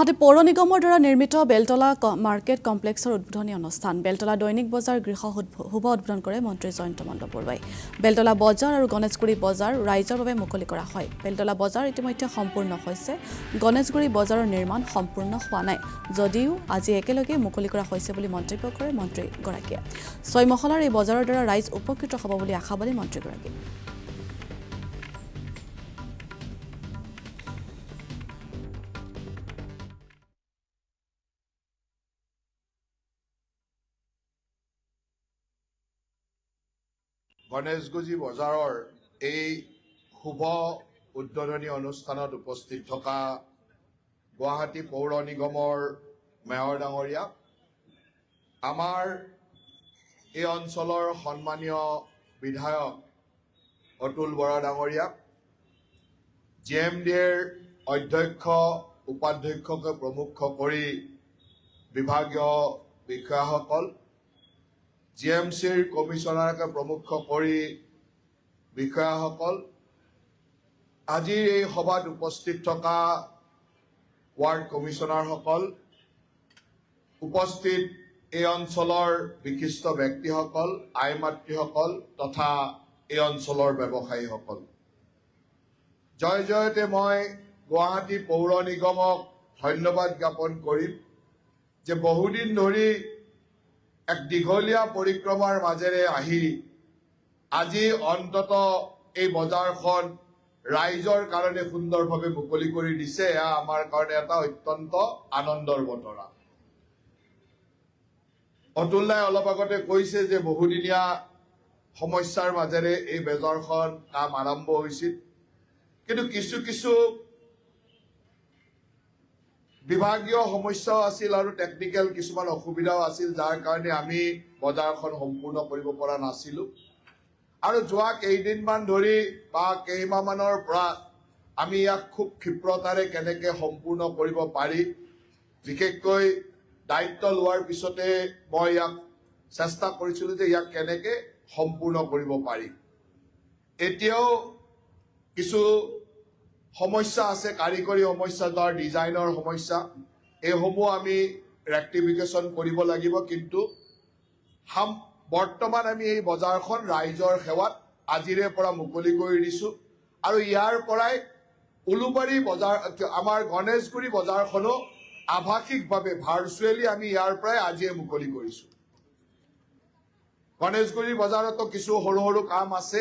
গুৱাহাটী পৌৰ নিগমৰ দ্বাৰা নিৰ্মিত বেলতলা মাৰ্কেট কমপ্লেক্সৰ উদ্বোধনী অনুষ্ঠান বেলতলা দৈনিক বজাৰ গৃহ শুভ উদ্বোধন কৰে মন্ত্ৰী জয়ন্ত মণ্ডলবৰুৱাই বেলতলা বজাৰ আৰু গণেশগুৰি বজাৰ ৰাইজৰ বাবে মুকলি কৰা হয় বেলতলা বজাৰ ইতিমধ্যে সম্পূৰ্ণ হৈছে গণেশগুৰি বজাৰৰ নিৰ্মাণ সম্পূৰ্ণ হোৱা নাই যদিও আজি একেলগে মুকলি কৰা হৈছে বুলি মন্তব্য কৰে মন্ত্ৰীগৰাকীয়ে 6 মহলাৰ এই বজাৰৰ দ্বাৰা ৰাইজ উপকৃত হ'ব বুলি আশাবাদী মন্ত্ৰীগৰাকী গণেশগুৰি বজাৰৰ এই শুভ উদ্বোধনী অনুষ্ঠানত উপস্থিত থকা গুৱাহাটী পৌৰ নিগমৰ মেয়ৰ ডাঙৰীয়া আমাৰ এই অঞ্চলৰ সন্মানীয় বিধায়ক অতুল বৰা ডাঙৰীয়া GMDৰ অধ্যক্ষ উপাধ্যক্ষকে প্ৰমুখ কৰি বিভাগীয় বিষয়াসকল GMCৰ কমিশনাৰকে প্ৰমুখ কৰি বিষয়াসকল আজিৰ এই সভাত উপস্থিত থকা ৱাৰ্ড কমিশনাৰসকল উপস্থিত এই অঞ্চলৰ বিশিষ্ট ব্যক্তিসকল আই মাতৃসকল তথা এই অঞ্চলৰ ব্যৱসায়ীসকল জয় জয়তে মই গুৱাহাটী পৌৰ নিগমক ধন্যবাদ জ্ঞাপন কৰিম যে বহুদিন ধৰি এক দীঘলীয়া পৰিক্ৰমাৰ মাজেৰে আহি আজি অন্তত এই বজাৰখন ৰাইজৰ কাৰণে সুন্দৰভাৱে মুকলি কৰি দিছে এয়া আমাৰ কাৰণে এটা অত্যন্ত আনন্দৰ বতৰা অতুলদাই অলপ আগতে কৈছে যে বহুদিনীয়া সমস্যাৰ মাজেৰে এই বজাৰখন কাম আৰম্ভ হৈছিল কিন্তু কিছু বিভাগীয় সমস্যাও আছিল আৰু টেকনিক্যাল কিছুমান অসুবিধাও আছিল যাৰ কাৰণে আমি বজাৰখন সম্পূৰ্ণ কৰিব পৰা নাছিলো আৰু যোৱা কেইদিনমান ধৰি বা কেইমাহমানৰ পৰা আমি ইয়াক খুব ক্ষিপ্ৰতাৰে কেনেকৈ সম্পূৰ্ণ কৰিব পাৰি বিশেষকৈ দায়িত্ব লোৱাৰ পিছতে মই ইয়াক চেষ্টা কৰিছিলো যে ইয়াক কেনেকৈ সম্পূৰ্ণ কৰিব পাৰি এতিয়াও কিছু সমস্যা আছে কাৰিকৰী সমস্যা বা ডিজাইনৰ সমস্যা এইসমূহ আমি ৰেক্টিফিকেশ্যন কৰিব লাগিব কিন্তু বৰ্তমান আমি এই বজাৰখন ৰাইজৰ সেৱাত আজিৰে পৰা মুকলি কৰি দিছো আৰু ইয়াৰ পৰাই উলুবাৰী বজাৰ আমাৰ গণেশগুৰি বজাৰখনো আভাষিকভাৱে ভাৰ্চুৱেলি আমি ইয়াৰ পৰাই আজিয়ে মুকলি কৰিছো গণেশগুৰি বজাৰতো কিছু সৰু কাম আছে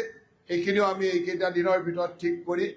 সেইখিনিও আমি এইকেইটা দিনৰ ভিতৰত ঠিক কৰি